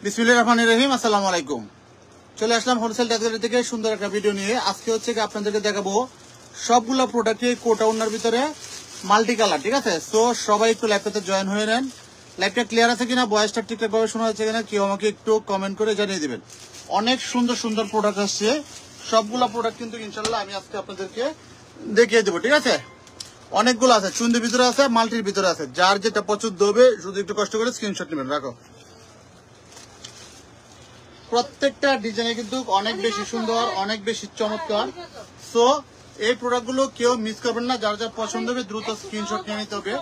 বিসমিল্লাহির রহমানির রহিম। আসসালামু আলাইকুম। চলে আসলাম হোলসেল ট্যাক্সের থেকে সুন্দর একটা ভিডিও নিয়ে। আজকে হচ্ছে কি আপনাদেরকে দেখাবো সবগুলো প্রোডাক্টে কোটা ওনার ভিতরে মাল্টি কালার, ঠিক আছে? সো সবাই একটু লাইভটাতে জয়েন হয়ে নেন। লাইভটা ক্লিয়ার আছে কিনা, ভয়েসটা ঠিকঠাক ভাবে শোনা যাচ্ছে কিনা কেউ আমাকে একটু কমেন্ট করে জানিয়ে দিবেন। অনেক সুন্দর সুন্দর প্রোডাক্ট আসছে, সবগুলো প্রোডাক্ট কিন্তু ইনশাল্লাহ আমি আজকে আপনাদেরকে দেখিয়ে দেবো, ঠিক আছে? অনেকগুলো আছে, চুন্দির ভিতরে আছে, মাল্টির ভিতরে আছে। যার যেটা পছন্দ হবে শুধু একটু কষ্ট করে স্ক্রিনশট নেবেন। রাখো, প্রত্যেকটা ডিজাইনে কিন্তু অনেক বেশি সুন্দর, অনেক বেশি চমৎকার। সো এই প্রোডাক্টগুলো কেউ মিস করবেন না। যার যার পছন্দ হবে দ্রুত স্ক্রিনশট নিয়ে নিতে হবে।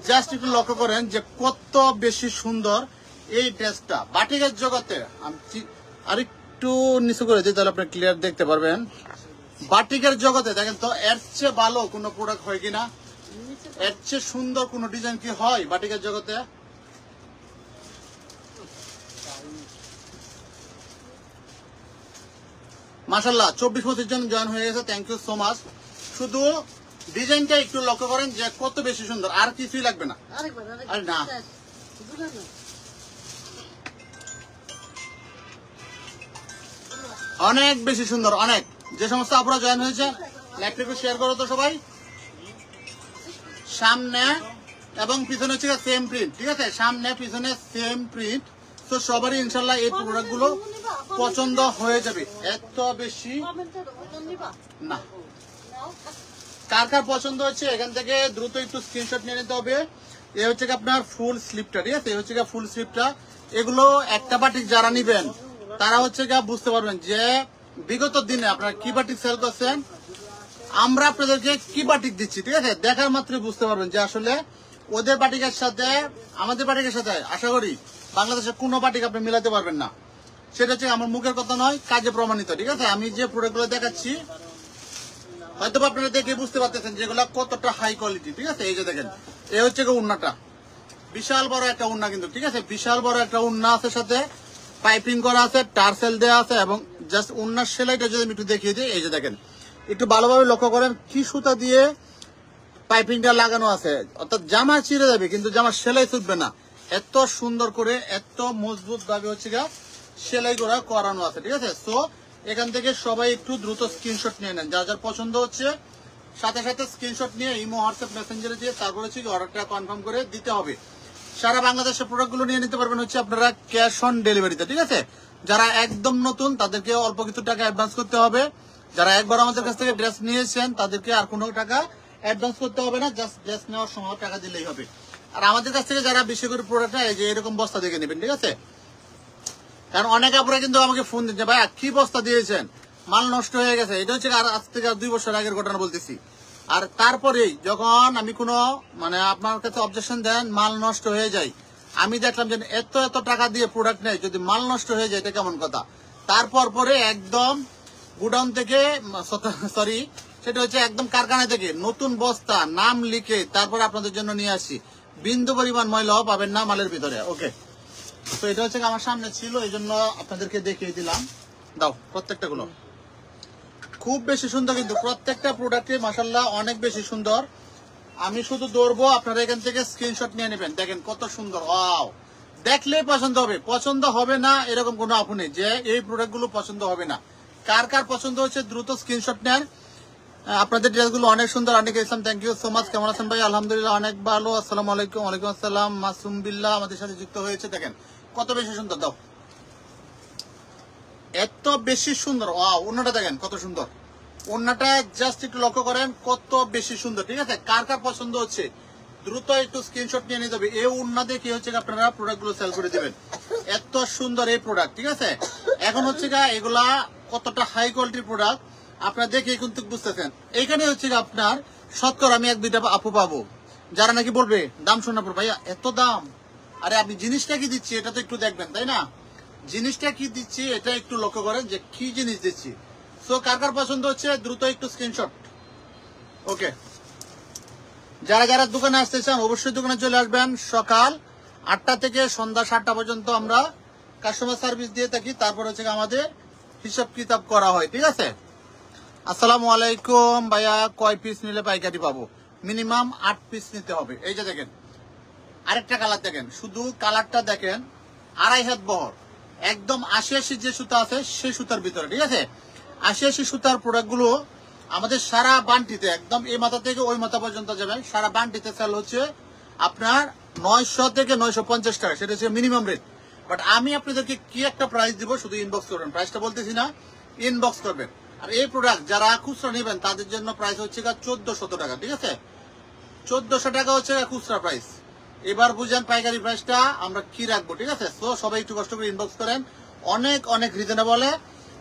জাস্ট একটু লক্ষ্য করেন যে কত বেশি সুন্দর এই ড্রেসটা বাটিকের জগতে। আমি আরেকটু নিচু করে দিই, তাহলে আপনি ক্লিয়ার দেখতে পারবেন। বাটিকের জগতে দেখেন তো, এর চেয়ে ভালো কোনো প্রোডাক্ট হয় কিনা, এর চেয়ে সুন্দর কোনো ডিজাইন কি হয় বাটিকের জগতে? মাশাআল্লাহ 24-25 জন জয়েন হয়ে গেছে, থ্যাংক ইউ সো মাচ। শুধু ডিজাইনটা একটু লক্ষ্য করেন যে কত বেশি সুন্দর, আর কিছুই লাগবে না। আরে না, অনেক বেশি সুন্দর, অনেক। যে সমস্ত আপনারা জয়েন হয়েছে লাইভটা একটু শেয়ার করো তো সবাই। সামনে এবং পিছনে হচ্ছে সেম প্রিন্ট, ঠিক আছে? সামনে পিছনে সেম প্রিন্ট। তো সবারই ইনশাল্লাহ এই প্রোডাক্ট গুলো পছন্দ হয়ে যাবে। এত বেশি না, কার কার পছন্দ হচ্ছে এখান থেকে দ্রুত একটু স্ক্রিনশট নিয়ে নিতে হবে। এ হচ্ছে আপনার ফুল স্লিপটা, ঠিক আছে? এ হচ্ছে ফুল স্লিপটা। এগুলো একটা বাটিক যারা নিবেন তারা হচ্ছে বুঝতে পারবেন যে বিগত দিনে আপনারা কি বাটিক সেল করছেন, আমরা আপনাদেরকে কি বাটিক দিচ্ছি, ঠিক আছে? দেখার মাত্রই বুঝতে পারবেন যে আসলে ওদের বাটিকের সাথে আমাদের বাটিকের সাথে আশা করি বাংলাদেশের কোনো বাটিক আপনি মিলাতে পারবেন না। সেটা হচ্ছে আমার মুখের কথা নয়, কাজে প্রমাণিত, ঠিক আছে? আমি যে প্রোডাক্টগুলো দেখাচ্ছি হয়তো আপনারা দেখে বুঝতে পারতেছেন যেগুলো কতটা হাই কোয়ালিটি, ঠিক আছে? এই যে দেখেন, এই হচ্ছে উন্নাটা, বিশাল বড় একটা উন্না কিন্তু, ঠিক আছে? বিশাল বড় একটা উন্না আছে, সাথে পাইপিং করা আছে, টার্সেল দেওয়া আছে। এবং জাস্ট উন্নার সেলাইটা যদি আমি একটু দেখিয়ে দিই, এই যে দেখেন, একটু ভালোভাবে লক্ষ্য করেন কি সুতা দিয়ে পাইপিংটা লাগানো আছে। অর্থাৎ জামা ছিঁড়ে যাবে কিন্তু জামা সেলাই ছুটবে না। এত সুন্দর করে, এত মজবুত ভাবে হচ্ছে সেলাই করানো আছে, ঠিক আছে? সো এখান থেকে সবাই একটু দ্রুত স্ক্রিনশট নিয়ে নেন। যার যার পছন্দ হচ্ছে সাথে সাথে স্ক্রিনশট নিয়ে ইমো, হোয়াটসঅ্যাপ, মেসেঞ্জারে দিয়ে তারপর হচ্ছে অর্ডারটা কনফার্ম করে দিতে হবে। সারা বাংলাদেশের প্রোডাক্টগুলো নিয়ে নিতে পারবেন হচ্ছে আপনারা ক্যাশ অন ডেলিভারিতে, ঠিক আছে? যারা একদম নতুন তাদেরকে অল্প কিছু টাকা অ্যাডভান্স করতে হবে। যারা একবার আমাদের কাছ থেকে ড্রেস নিয়েছেন তাদেরকে আর কোনো টাকা অ্যাডভান্স করতে হবে না, জাস্ট ড্রেস নেওয়ার সময় টাকা দিলেই হবে। আর আমাদের কাছ থেকে যারা বেশি করে প্রোডাক্ট এই যে এরকম বস্তা দেখে নেবেন, ঠিক আছে? কারণ অনেক আপনারা কিন্তু আমাকে ফোন দিচ্ছে, ভাই কি বস্তা দিয়েছেন, মাল নষ্ট হয়ে গেছে। এটা হচ্ছে আর আজ থেকে 2 বছর আগের ঘটনা বলতেছি। আর তারপরেই যখন আমি কোনো আপনার কাছে অবজেকশন দেন, মাল নষ্ট হয়ে যায়, আমি দেখলাম যে এত এত টাকা দিয়ে প্রোডাক্ট নেই, যদি মাল নষ্ট হয়ে যায় এটা কেমন কথা। তারপর পরে একদম গুডাউন থেকে, সরি সেটা হচ্ছে একদম কারখানা থেকে নতুন বস্তা নাম লিখে তারপর আপনাদের জন্য নিয়ে আসি। বিন্দু পরিমাণ ময়লাও পাবেন না মালের ভিতরে। ওকে, তো এটা হচ্ছে আমার সামনে ছিল, এই জন্য আপনাদেরকে দেখিয়ে দিলাম। দাও, প্রত্যেকটা গুলো খুব বেশি সুন্দর কিন্তু প্রত্যেকটা প্রোডাক্টে মাশাআল্লাহ অনেক বেশি সুন্দর। আমি শুধু দৌড়বো, আপনারা এখান থেকে স্ক্রিনশট নিয়ে নেবেন। দেখেন কত সুন্দর, ওয়াও! দেখলেই পছন্দ হবে, পছন্দ হবে না এরকম কোনো আপু নেই যে এই প্রোডাক্টগুলো পছন্দ হবে না। কার কার পছন্দ হচ্ছে দ্রুত স্ক্রিনশট নেন। আপনাদের ড্রেসগুলো অনেক সুন্দর। অনেক ইসলাম, থ্যাংক ইউ সো মাচ। কেমন আছেন ভাই? আলহামদুলিল্লাহ অনেক ভালো। আসসালামু আলাইকুম। ওয়ালাইকুম আসসালাম। মাসুম বিল্লাহ আমাদের সাথে যুক্ত হয়েছে। দেখেন কত বেশি সুন্দর, দাও, এত বেশি সুন্দর। ওয়াও, ওন্নাটা দেখেন কত সুন্দর। ওন্নাটা জাস্ট একটু লক্ষ্য করেন কত বেশি সুন্দর, ঠিক আছে? কার কার পছন্দ হচ্ছে দ্রুত একটু স্ক্রিনশট নিয়ে নিতে হবে। এই ওন্না দেখে হচ্ছে আপনারা প্রোডাক্টগুলো সেল করে দিবেন। এত সুন্দর এই প্রোডাক্ট, ঠিক আছে? এখন হচ্ছে এগুলা কতটা হাই কোয়ালিটির প্রোডাক্ট আপনারা দেখে কিন্তু বুঝতেছেন। এইখানে হচ্ছে আপনার শতকরা আমি 1-2টা আপু পাবো যারা নাকি বলবে দাম শোনা পর ভাইয়া এত দাম। আরে আপনি জিনিসটা কি দিচ্ছি এটা তো একটু দেখবেন, তাই না? জিনিসটা কি দিচ্ছি এটা একটু লক্ষ্য করেন যে কি জিনিস দিচ্ছি। সো কার কার পছন্দ হচ্ছে দ্রুত একটু স্ক্রিনশট। ওকে, যারা যারা দোকানে আসতে চান অবশ্যই দোকানে চলে আসবেন। সকাল 8টা থেকে সন্ধ্যা 7টা পর্যন্ত আমরা কাস্টমার সার্ভিস দিয়ে থাকি। তারপর হচ্ছে আমাদের হিসাব কিতাব করা হয়, ঠিক আছে? আসসালামু আলাইকুম ভাইয়া, কয় পিস নিলে পাইকারি পাবো? মিনিমাম 8 পিস নিতে হবে। এই যে দেখেন আরেকটা কালার দেখেন, শুধু কালারটা দেখেন, 2.5 হাত বহর, একদম 80 যে সুতা আছে সেই সুতার ভিতরে, ঠিক আছে? 80 সুতার প্রোডাক্টগুলো আমাদের সারা বান্টিতে একদম এই মাথা থেকে ওই মাথা পর্যন্ত যাবে, সারা বান্টিতে সেল হচ্ছে আপনার 900 থেকে 950 টাকা, সেটা হচ্ছে মিনিমাম রেট। বাট আমি আপনাদেরকে কি একটা প্রাইস দিব, শুধু ইনবক্স করবেন, প্রাইসটা বলতেছি না, ইনবক্স করবেন। আর এই প্রোডাক্ট যারা খুচরা নেবেন তাদের জন্য প্রাইস হচ্ছে 1400 টাকা, ঠিক আছে? 1400 টাকা হচ্ছে খুচরা প্রাইস। এবার বুঝেন পাইকারি প্রাইসটা আমরা কি রাখবো, ঠিক আছে? তো সবাই একটু কষ্ট করে ইনবক্স করেন, অনেক অনেক রিজনেবলে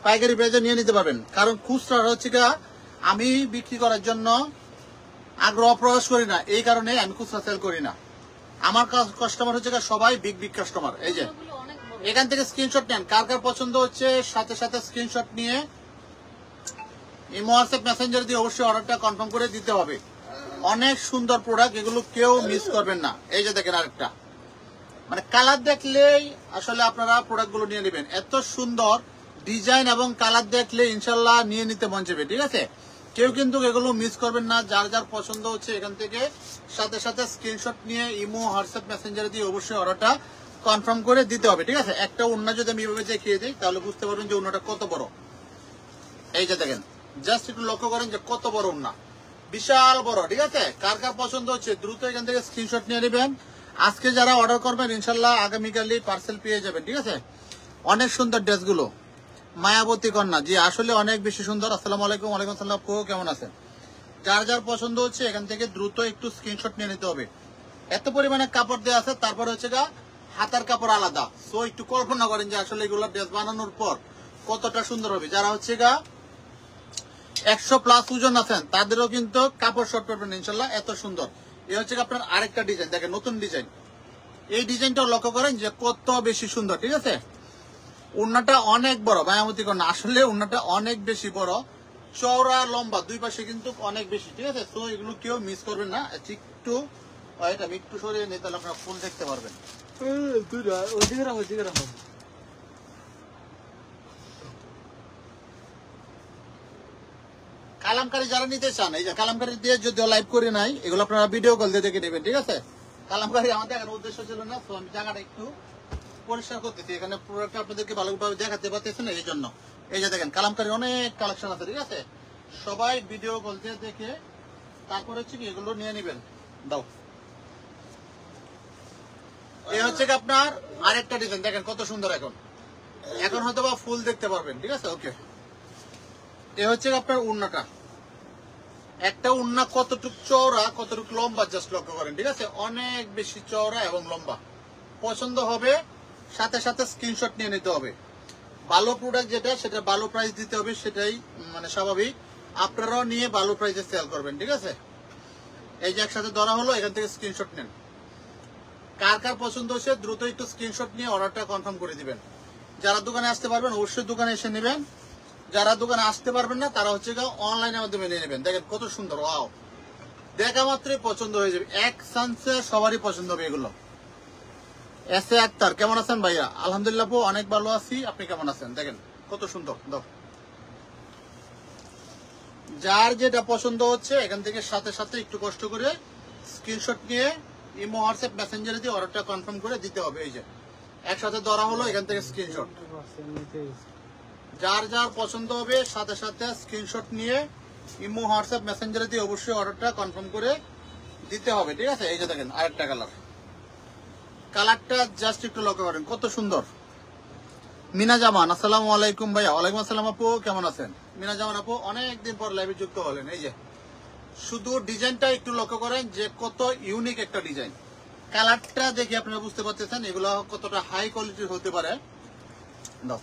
পাইকারি প্রাইসে নিয়ে নিতে পারবেন। কারণ খুচরা হচ্ছে আমি বিক্রি করার জন্য আগ্রহ প্রকাশ করি না, এই কারণে আমি খুচরা সেল করি না। আমার কাস্টমার হচ্ছে সবাই বিগ বিগ কাস্টমার। এই যে এখান থেকে স্ক্রিনশট নেন, কার কার পছন্দ হচ্ছে সাথে সাথে স্ক্রিনশট নিয়ে ইমো হোয়াটসঅ্যাপ মেসেঞ্জার দিয়ে অবশ্যই অর্ডারটা কনফার্ম করে দিতে হবে। অনেক সুন্দর প্রোডাক্ট, এগুলো কেউ মিস করবেন না। এই যে দেখেন আরেকটা, মানে কালার দেখলেই আসলে আপনারা প্রোডাক্টগুলো নিয়ে নেবেন, এত সুন্দর ডিজাইন এবং কালার দেখলে ইনশাল্লাহ নিয়ে নিতে মন চাইবে, ঠিক আছে? কেউ কিন্তু এগুলো মিস করবেন না। যার যার পছন্দ হচ্ছে এখান থেকে সাথে সাথে স্ক্রিনশট নিয়ে ইমো হোয়াটসঅ্যাপ মেসেঞ্জার দিয়ে অবশ্যই অর্ডারটা কনফার্ম করে দিতে হবে, ঠিক আছে? একটা ওড়না যদি আমি এভাবে দেখিয়ে দিই তাহলে বুঝতে পারবেন যে ওড়নাটা কত বড়। এই যে দেখেন, জাস্ট একটু লক্ষ্য করেন যে কত বড় ওড়না, বিশাল বড়, ঠিক আছে? কার কার পছন্দ হচ্ছে দ্রুত এখান থেকে স্ক্রিনশট নিয়ে নেবেন। আজকে যারা অর্ডার করবেন ইনশাল্লাহ আগামীকালই পার্সেল পেয়ে যাবেন, ঠিক আছে? অনেক সুন্দর ড্রেসগুলো, মায়াবতী কন্যা, জি আসলে অনেক বেশি সুন্দর। আসসালামু আলাইকুম। ওয়ালাইকুম আসসালাম। কেমন আছেন? যার যার পছন্দ হচ্ছে এখান থেকে দ্রুত একটু স্ক্রিনশট নিয়ে নিতে হবে। এত পরিমাণে কাপড় দেওয়া আছে, তারপরে হচ্ছে হাতার কাপড় আলাদা। সো একটু কল্পনা করেন যে আসলে এগুলো ড্রেস বানানোর পর কতটা সুন্দর হবে। যারা হচ্ছে 100+ ওজন আছেন তাদেরও কিন্তু কাপড় শর্ট পাবেন ইনশাল্লাহ, এত সুন্দর। এই হচ্ছে আপনার আরেকটা ডিজাইন, দেখেন নতুন ডিজাইন। এই ডিজাইনটাও লক্ষ্য করেন যে কত বেশি সুন্দর, ঠিক আছে? ওড়নাটা অনেক বড়, মায়াবতী কন্যা, আসলে ওড়নাটা অনেক বেশি বড়, চওড়া লম্বা দুই পাশে কিন্তু অনেক বেশি, ঠিক আছে? তো এগুলো কেউ মিস করবেন না। একটু এটা আমি একটু সরিয়ে নিই, তাহলে আপনারা ফুল দেখতে পারবেন। কালামকারী যারা নিতে চান, এই যে কালামকারী দিয়ে যদিও লাইভ করে নাই, এগুলো আপনারা ভিডিও কল দিয়ে দেখে নেবেন, ঠিক আছে? কালামকারী আমাদের এখন উদ্দেশ্য ছিল না, তো আমি জায়গাটা একটু পরিষ্কার করতেছি, এখানে প্রোডাক্ট আপনাদেরকে ভালোভাবে দেখাতে পারতেছি না, এই জন্য। এই যে দেখেন কালামকারী অনেক কালেকশন আছে, ঠিক আছে? সবাই ভিডিও কল দিয়ে দেখে তারপর হচ্ছে কি এগুলো নিয়ে নেবেন। দাও, এই হচ্ছে আপনার আরেকটা ডিজাইন, দেখেন কত সুন্দর। এখন হয়তো বা ফুল দেখতে পারবেন, ঠিক আছে? ওকে, এই হচ্ছে আপনার ওড়নাটা, একটা ওড়না কতটুকু চওড়া কতটুকু লম্বা জাস্ট লক্ষ্য করেন, ঠিক আছে? অনেক বেশি চওড়া এবং লম্বা। পছন্দ হবে সাথে সাথে স্ক্রিনশট নিয়ে নিতে হবে। ভালো প্রোডাক্ট যেটা সেটা ভালো প্রাইস দিতে হবে, সেটাই মানে স্বাভাবিক। আপনারাও নিয়ে ভালো প্রাইসে সেল করবেন, ঠিক আছে? এই যে একসাথে ধরা হলো, এখান থেকে স্ক্রিনশট নেন। কার কার পছন্দ হচ্ছে দ্রুত একটু স্ক্রিনশট নিয়ে অর্ডারটা কনফার্ম করে দিবেন। যারা দোকানে আসতে পারবেন অবশ্যই দোকানে এসে নেবেন, যারা দোকানে আসতে পারবেন না তারা হচ্ছে অনলাইনের মাধ্যমে নিয়ে নেবেন। দেখেন কত সুন্দর, ওয়াও, দেখা মাত্রই পছন্দ হয়ে যাবে, এক চান্সে সবারই পছন্দ হবে এগুলো। এস এ আক্তার, কেমন আছেন ভাইয়া? আলহামদুলিল্লাহ অনেক ভালো আছি, আপনি কেমন আছেন? দেখেন কত সুন্দর। দাও, যার যেটা পছন্দ হচ্ছে এখান থেকে সাথে সাথে একটু কষ্ট করে স্ক্রিনশট নিয়ে ইমো হোয়াটসঅ্যাপ মেসেঞ্জারে দিয়ে অর্ডারটা কনফার্ম করে দিতে হবে। এই যে একসাথে ধরা হলো, এখান থেকে স্ক্রিনশট, যার যার পছন্দ হবে সাথে সাথে স্ক্রিনশট নিয়ে ইমো হোয়াটসঅ্যাপ মেসেঞ্জারে দিয়ে অবশ্যই অর্ডারটা কনফার্ম করে দিতে হবে, ঠিক আছে? এই যে দেখেন আরেকটা কালার, কালারটা জাস্ট একটু লক্ষ্য করেন কত সুন্দর। মিনা জামান, আসসালামু আলাইকুম ভাইয়া। ওয়ালাইকুম আসসালাম আপু, কেমন আছেন? মিনা জামান আপু অনেকদিন পর লাইভে যুক্ত হলেন। এই যে শুধু ডিজাইনটা একটু লক্ষ্য করেন যে কত ইউনিক একটা ডিজাইন। কালারটা দেখে আপনারা বুঝতে পারতেছেন এগুলো কতটা হাই কোয়ালিটির হতে পারে। দাও,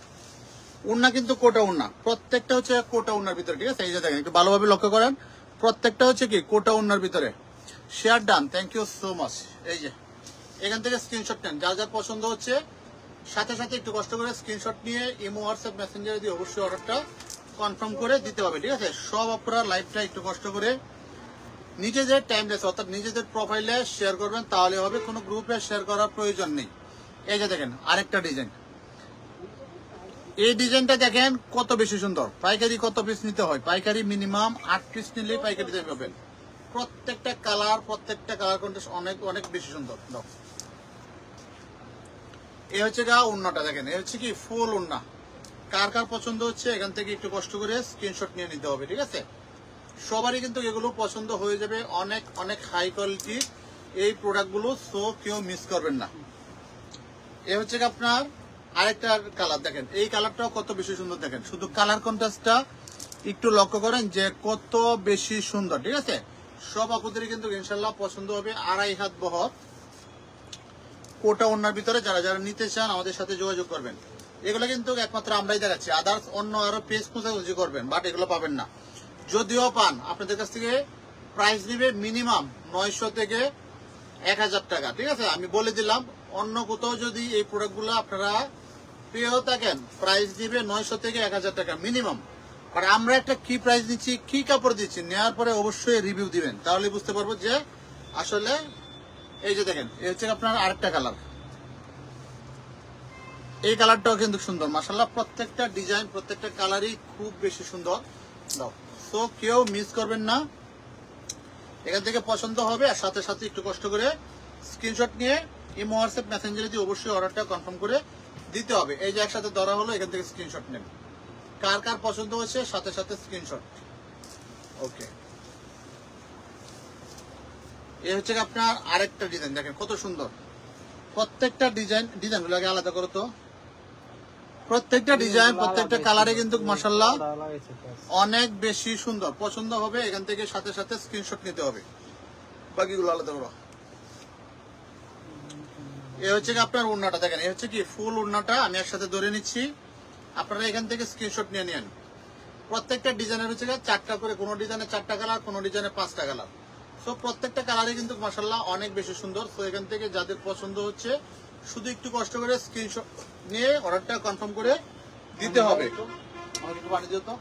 ওড়না কিন্তু কোটা ওড়না, প্রত্যেকটা হচ্ছে কোটা ওড়নার ভিতরে, ঠিক আছে? এই যে দেখেন একটু ভালোভাবে লক্ষ্য করেন, প্রত্যেকটা হচ্ছে কি কোটা ওড়নার ভিতরে। Share done, thank you so much. এই যে এখান থেকে স্ক্রিনশট নেন, যার যার পছন্দ হচ্ছে সাথে সাথে একটু কষ্ট করে স্ক্রিনশট নিয়ে ইমো হোয়াটসঅ্যাপ মেসেঞ্জারে দিয়ে অবশ্যই অর্ডারটা কনফার্ম করে দিতে হবে, ঠিক আছে? সব আপনারা লাইভটা একটু কষ্ট করে নিজেদের টাইমলেস অর্থাৎ নিজেদের প্রোফাইলে শেয়ার করবেন, তাহলে হবে, কোনো গ্রুপে শেয়ার করার প্রয়োজন নেই। এই যে দেখেন আরেকটা ডিজাইন, এই ডিজাইনটা দেখেন কত বেশি সুন্দর। পাইকারি কত পিস নিতে হয়? পাইকারি মিনিমাম 8 পিস নিলেই পাইকারি দামে পাবেন। প্রত্যেকটা কালার কন্ট্রাস্ট অনেক অনেক বেশি সুন্দর। এই হচ্ছে গা উন্নাটা দেখেন, এই হচ্ছে কি ফুল উন্না। কার কার পছন্দ হচ্ছে এখান থেকে একটু কষ্ট করে স্ক্রিনশট নিয়ে নিতে হবে, ঠিক আছে? সবারই কিন্তু এগুলো পছন্দ হয়ে যাবে, অনেক অনেক হাই কোয়ালিটি এই প্রোডাক্টগুলো, সো কেউ মিস করবেন না। এ হচ্ছে আপনার আরেকটা কালার দেখেন, এই কালারটাও কত বেশি সুন্দর দেখেন, শুধু কালার কন্ট্রাস্টটা একটু লক্ষ্য করেন যে কত বেশি সুন্দর, ঠিক আছে? সব আপুদেরই কিন্তু ইনশাল্লাহ পছন্দ হবে। 2.5 হাত বহর কোটা ওড়নার ভিতরে যারা যারা নিতে চান আমাদের সাথে যোগাযোগ করবেন। এগুলো কিন্তু একমাত্র আমরাই দেখাচ্ছি, আদার্স অন্য আরো পেজ খোঁজাখুঁজি করবেন, বাট এগুলো পাবেন না। যদিও পান আপনাদের কাছ থেকে প্রাইস নিবে মিনিমাম 900 থেকে 1000 টাকা, ঠিক আছে? আমি বলে দিলাম, অন্য কোথাও যদি এই প্রোডাক্টগুলো আপনারা পেয়েও থাকেন প্রাইস দিবে 900 থেকে 1000 টাকা মিনিমাম। আর আমরা একটা কি প্রাইস দিচ্ছি, কি কাপড় দিচ্ছি, নেওয়ার পরে অবশ্যই রিভিউ দিবেন, তাহলে বুঝতে পারবো যে আসলে। এই যে দেখেন, এই হচ্ছে আপনার আরেকটা কালার, এই কালারটাও কিন্তু সুন্দর মাশাআল্লাহ। প্রত্যেকটা ডিজাইন প্রত্যেকটা কালারই খুব বেশি সুন্দর। তো কেউ মিস করবেন না, এখান থেকে পছন্দ হবে আর সাথে সাথে একটু কষ্ট করে স্ক্রিনশট নিয়ে ইমো হোয়াটসঅ্যাপ মেসেঞ্জারে দিয়ে অবশ্যই অর্ডারটা কনফার্ম করে দিতে হবে। এই যে একসাথে ধরা হলো, এখান থেকে স্ক্রিনশট নেন, কার কার পছন্দ হচ্ছে সাথে সাথে স্ক্রিনশট। ওকে, এই হচ্ছে আপনার আরেকটা ডিজাইন দেখেন কত সুন্দর। প্রত্যেকটা ডিজাইনগুলো আগে আলাদা করো তো। প্রত্যেকটা ডিজাইন প্রত্যেকটা কালারে কিন্তু মাশাআল্লাহ অনেক বেশি সুন্দর, পছন্দ হবে, এখান থেকে সাথে সাথে স্ক্রিনশট নিতে হবে। বাকিগুলো আলাদা করো। এই হচ্ছে আপনার ওড়নাটা দেখেন, এই হচ্ছে কি ফুল ওড়নাটা আমি একসাথে ধরে নিচ্ছি, আপনারা এখান থেকে স্ক্রিনশট নিয়ে নেন। প্রত্যেকটা ডিজাইনের হচ্ছে 4টা করে, কোনো ডিজাইনে 4টা কালার, কোনো ডিজাইনে 5টা কালার। সো প্রত্যেকটা কালারে কিন্তু মাশাআল্লাহ অনেক বেশি সুন্দর। সো এখান থেকে যাদের পছন্দ হচ্ছে শুধু একটু কষ্ট করে স্ক্রিনশট নিয়ে অর্ডারটা কনফার্ম করে দিতে হবে। আমাকে একটু পানি দিও তো।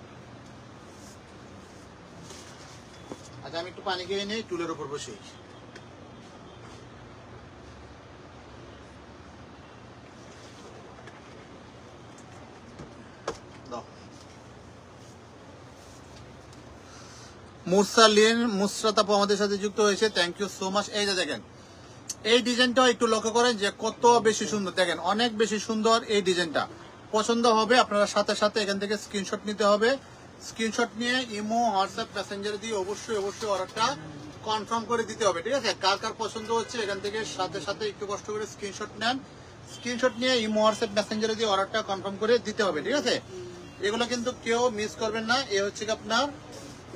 আচ্ছা, আমি একটু পানি খেয়ে নিই, টুলের উপর বসে। মুরসালিন মুসরাত আপু আমাদের সাথে যুক্ত হয়েছে, থ্যাংক ইউ সো মাচ। এই যে দেখেন, এই ডিজাইনটাও একটু লক্ষ্য করেন যে কত বেশি সুন্দর, দেখেন অনেক বেশি সুন্দর। এই ডিজাইনটা পছন্দ হবে আপনারা সাথে সাথে এখান থেকে স্ক্রিনশট নিতে হবে। স্ক্রিনশট নিয়ে ইমো হোয়াটসঅ্যাপ মেসেঞ্জার দিয়ে অবশ্যই অবশ্যই অর্ডারটা কনফার্ম করে দিতে হবে, ঠিক আছে? কার কার পছন্দ হচ্ছে এখান থেকে সাথে সাথে একটু কষ্ট করে স্ক্রিনশট নেন, স্ক্রিনশট নিয়ে ইমো হোয়াটসঅ্যাপ মেসেঞ্জারে দিয়ে অর্ডারটা কনফার্ম করে দিতে হবে, ঠিক আছে? এগুলো কিন্তু কেউ মিস করবেন না। এ হচ্ছে আপনার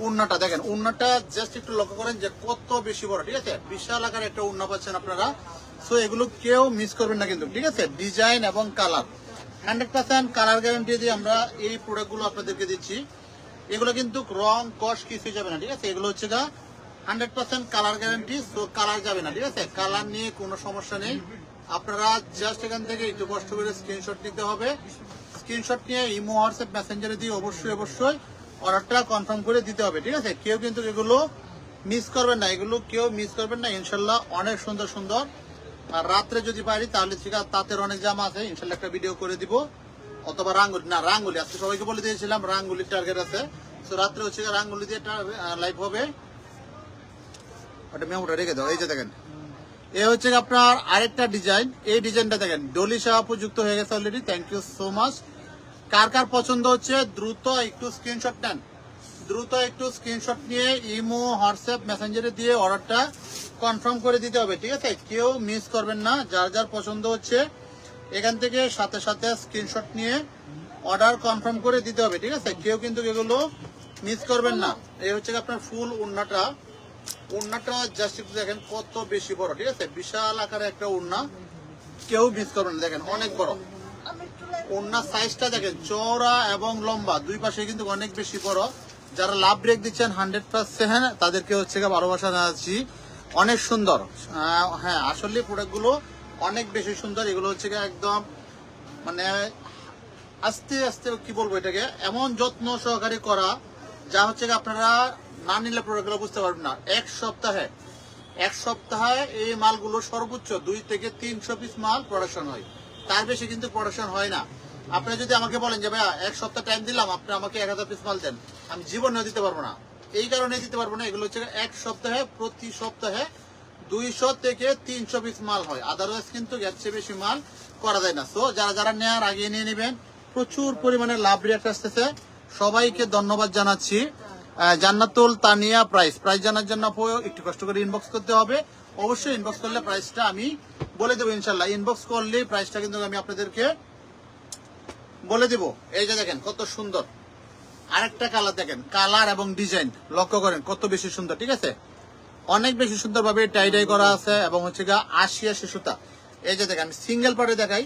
উন্নাটা দেখেন, উন্নাটা জাস্ট একটু লক্ষ্য করেন যে কত বেশি বড়, ঠিক আছে? বিশাল আকারে একটা উন্না পাচ্ছেন আপনারা। সো এগুলো কেউ মিস করবেন না কিন্তু, ঠিক আছে? ডিজাইন এবং কালার 100% কালার গ্যারান্টি দিয়ে আমরা এই প্রোডাক্টগুলো আপনাদেরকে দিচ্ছি। এগুলো কিন্তু রং কস কিছুই যাবে না, ঠিক আছে? এগুলো হচ্ছে 100% কালার গ্যারান্টি, সো কালার যাবে না, ঠিক আছে? কালার নিয়ে কোনো সমস্যা নেই। আপনারা জাস্ট এখান থেকে একটু কষ্ট করে স্ক্রিনশট নিতে হবে, স্ক্রিনশট নিয়ে ইমো হোয়াটসঅ্যাপ মেসেঞ্জারে দিয়ে অবশ্যই অবশ্যই অর্ডারটা কনফার্ম করে দিতে হবে, ঠিক আছে? কেউ কিন্তু এগুলো মিস করবেন না, এগুলো কেউ মিস করবেন না। ইনশাল্লাহ অনেক সুন্দর সুন্দর। আর রাত্রে যদি পারি তাহলে ঠিক আছে, তাঁতের অনেক জামা আছে, ইনশাল্লাহ একটা ভিডিও করে দিব, অথবা রাঙ্গুলি আজকে সবাইকে বলে দিয়েছিলাম রাঙ্গুলির টার্গেট আছে। তো রাত্রে হচ্ছে রাঙ্গুলি দিয়ে লাইভ হবে, ওটা মেমোটা রেখে দাও। এই যে দেখেন, এ হচ্ছে আপনার আরেকটা ডিজাইন, এই ডিজাইনটা দেখেন, ডলি শাহ আপু যুক্ত হয়ে গেছে already, thank you so much. কার কার পছন্দ হচ্ছে দ্রুত একটু স্ক্রিনশট নেন, দ্রুত একটু স্ক্রিনশট নিয়ে ইমো হোয়াটসঅ্যাপ মেসেঞ্জারে দিয়ে অর্ডারটা কনফার্ম করে দিতে হবে, ঠিক আছে? কেউ মিস করবেন না। যার যার পছন্দ হচ্ছে এখান থেকে সাথে সাথে স্ক্রিনশট নিয়ে অর্ডার কনফার্ম করে দিতে হবে, ঠিক আছে? কেউ কিন্তু এগুলো মিস করবেন না। এই হচ্ছে আপনার ফুল উন্নাটা, উন্নাটা জাস্ট একটু দেখেন কত বেশি বড়, ঠিক আছে? বিশাল আকারে একটা উন্না, কেউ মিস করবেন না। দেখেন অনেক বড় ওড়নার সাইজটা দেখেন, চওড়া এবং লম্বা দুই পাশে কিন্তু অনেক বেশি বড়। যারা লাভ ব্রেক দিচ্ছেন 100% তাদেরকে হচ্ছে ভালোবাসা জানাচ্ছি, অনেক সুন্দর। হ্যাঁ, আসলে প্রোডাক্টগুলো অনেক বেশি সুন্দর। এগুলো হচ্ছে একদম মানে আস্তে আস্তে কি বলবো এটাকে, এমন যত্ন সহকারে করা যা হচ্ছে আপনারা না নিলে প্রোডাক্টগুলো বুঝতে পারবেন না। এক সপ্তাহে এই মালগুলো সর্বোচ্চ 2 থেকে 300 পিস মাল প্রোডাকশন হয়, তার বেশি কিন্তু প্রোডাকশন হয় না। আপনি যদি আমাকে বলেন যে ভাইয়া 1 সপ্তাহ টাইম দিলাম, আপনি আমাকে 1000 পিস মাল দেন, আমি জীবনেও দিতে পারবো না। এই কারণে দিতে পারবো না, এগুলো হচ্ছে 1 সপ্তাহে প্রতি সপ্তাহে 200 থেকে 300 পিস মাল হয়, আদারওয়াইজ কিন্তু এর চেয়ে বেশি মাল করা যায় না। সো যারা যারা নেয়ার আগে নিয়ে নেবেন, প্রচুর পরিমাণে লাভ রিয়াক্ট আসতেছে। সবাইকে ধন্যবাদ জানাচ্ছি। জান্নাতুল তানিয়া প্রাইস জানার জন্য একটু কষ্ট করে ইনবক্স করতে হবে। অবশ্যই ইনবক্স করলে প্রাইসটা আমি বলে দেবো ইনশাল্লাহ। ইনবক্স করলে প্রাইসটা কিন্তু আমি আপনাদেরকে বলে দেব। এই যে দেখেন কত সুন্দর আরেকটা কালার, দেখেন কালার এবং ডিজাইন লক্ষ্য করেন কত বেশি সুন্দর, ঠিক আছে? অনেক বেশি সুন্দর ভাবে টাই ডাই করা আছে এবং হচ্ছে গা 80 সুতা। এই যে দেখেন আমি সিঙ্গেল পার্টে দেখাই,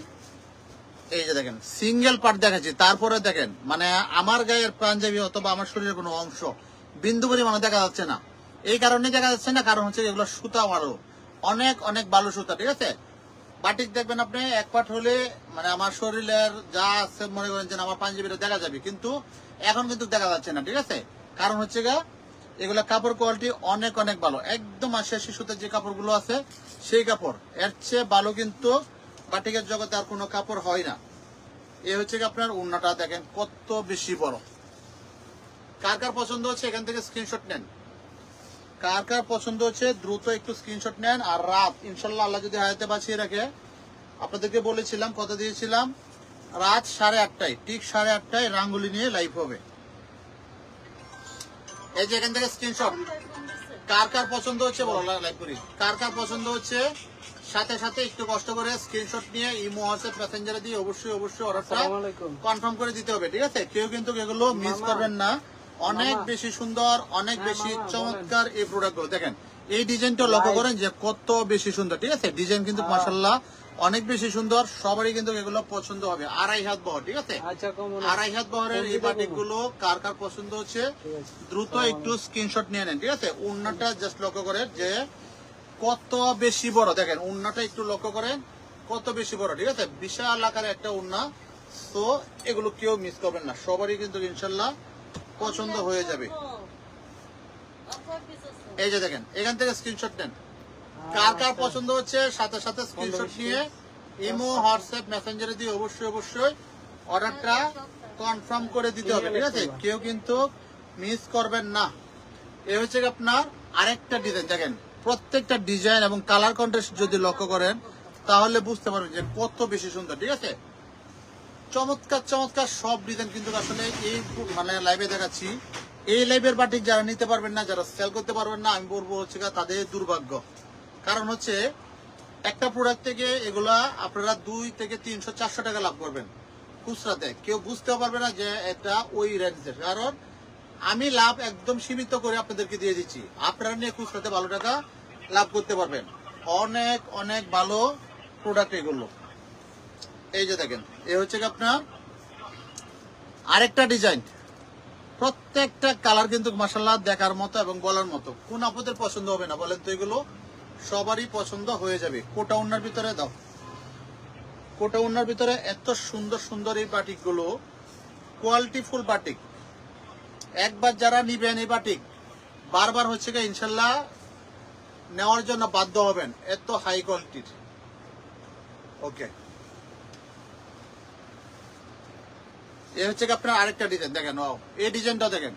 এই যে দেখেন সিঙ্গেল পার্ট দেখাচ্ছি। তারপরে দেখেন মানে আমার গায়ের পাঞ্জাবি অথবা আমার শরীরের কোনো অংশ বিন্দু পরিমাণে দেখা যাচ্ছে না। এই কারণে দেখা যাচ্ছে না, কারণ হচ্ছে এগুলো সুতা ভালো, অনেক অনেক ভালো সুতা, ঠিক আছে? বাটিক দেখবেন আপনি এক পাট হলে মানে আমার শরীরের যা আছে মনে করেন যে আমার পাঞ্জাবিটা দেখা যাবে, কিন্তু এখন কিন্তু দেখা যাচ্ছে না, ঠিক আছে? কারণ হচ্ছে গা এগুলা কাপড় কোয়ালিটি অনেক অনেক ভালো, একদম 80 সুতার যে কাপড়গুলো আছে সেই কাপড়, এর চেয়ে ভালো কিন্তু বাটিকের জগতে আর কোনো কাপড় হয় না। এই হচ্ছে কি আপনার ওড়নাটা দেখেন কত বেশি বড়। কার কার পছন্দ হচ্ছে এখান থেকে স্ক্রিনশট নেন, কার কার পছন্দ হচ্ছে দ্রুত একটু স্ক্রিনশট নেন। আর রাত ইনশাল্লাহ আল্লাহ যদি হায়াতে বাঁচিয়ে রাখে, আপনাদেরকে বলেছিলাম কথা দিয়েছিলাম রাত 8:30 ঠিক 8:30 রাঙ্গুলি নিয়ে লাইভ হবে। এই যে এখান থেকে স্ক্রিনশট কার কার পছন্দ হচ্ছে বলো, লাইভ করি। কার কার পছন্দ হচ্ছে সাথে সাথে একটু কষ্ট করে স্ক্রিনশট নিয়ে ইমো হোয়াটসঅ্যাপ মেসেঞ্জারে দিয়ে অবশ্যই অবশ্যই অর্ডারটা কনফার্ম করে দিতে হবে, ঠিক আছে? কেউ কিন্তু এগুলো মিস করবেন না। অনেক বেশি সুন্দর, অনেক বেশি চমৎকার এই প্রোডাক্টগুলো। দেখেন এই ডিজাইনটা লক্ষ্য করেন যে কত বেশি সুন্দর, ঠিক আছে? ডিজাইন কিন্তু মাশাআল্লাহ অনেক বেশি সুন্দর, সবারই কিন্তু এগুলো পছন্দ হবে। 2.5 হাত বহর, ঠিক আছে? 2.5 হাত বহরের এই বাটিকগুলো কার কার পছন্দ হচ্ছে দ্রুত একটু স্ক্রিনশট নিয়ে নেন, ঠিক আছে? ওড়নাটা জাস্ট লক্ষ্য করেন যে কত বেশি বড়, দেখেন ওড়নাটা একটু লক্ষ্য করেন কত বেশি বড়, ঠিক আছে? বিশাল আকারে একটা ওড়না। তো এগুলো কেউ মিস করবেন না, সবারই কিন্তু ইনশাল্লাহ পছন্দ হয়ে যাবে। এই যে দেখেন এখান থেকে স্ক্রিনশট নেন, কার কার পছন্দ হচ্ছে সাথে সাথে স্ক্রিনশট নিয়ে ইমো হোয়াটসঅ্যাপ মেসেঞ্জারে দিয়ে অবশ্যই অবশ্যই অর্ডারটা কনফার্ম করে দিতে হবে, ঠিক আছে? কেউ কিন্তু মিস করবেন না। এই হচ্ছে আপনার আরেকটা ডিজাইন, দেখেন প্রত্যেকটা ডিজাইন এবং কালার কন্ট্রাস্ট যদি লক্ষ্য করেন তাহলে বুঝতে পারবেন যে কত বেশি সুন্দর, ঠিক আছে? চমৎকার চমৎকার সব ডিজাইন কিন্তু আসলে এই মানে লাইভে দেখাচ্ছি। এই লাইভের বাটিক যারা নিতে পারবেন না, যারা সেল করতে পারবেন না, আমি বলবো হচ্ছে তাদের দুর্ভাগ্য। কারণ হচ্ছে একটা প্রোডাক্ট থেকে এগুলা আপনারা 2 থেকে 300 400 টাকা লাভ করবেন খুচরাতে, কেউ বুঝতেও পারবে না যে এটা ওই রেঞ্জের। কারণ আমি লাভ একদম সীমিত করে আপনাদেরকে দিয়ে দিচ্ছি, আপনারা নিয়ে খুচরাতে ভালো টাকা লাভ করতে পারবেন। অনেক অনেক ভালো প্রোডাক্ট এগুলো। এই যে দেখেন এই হচ্ছে আপনার আরেকটা ডিজাইন, প্রত্যেকটা কালার কিন্তু মাশাআল্লাহ দেখার মতো এবং বলার মতো। কোন আপনাদের পছন্দ হবে না বলেন তো? এগুলো সবারই পছন্দ হয়ে যাবে। কোটা ওড়নার ভিতরে দাও, কোটা ওড়নার ভিতরে এত সুন্দর সুন্দর এই বাটিক গুলো, কোয়ালিটি ফুল বাটিক। একবার যারা নিবেন এই বাটিক বারবার হচ্ছে গিয়ে ইনশাল্লাহ নেওয়ার জন্য বাধ্য হবেন, এত হাই কোয়ালিটির। ওকে, এই হচ্ছে আপনার আরেকটা ডিজাইন দেখেন, এই ডিজাইনটা দেখেন।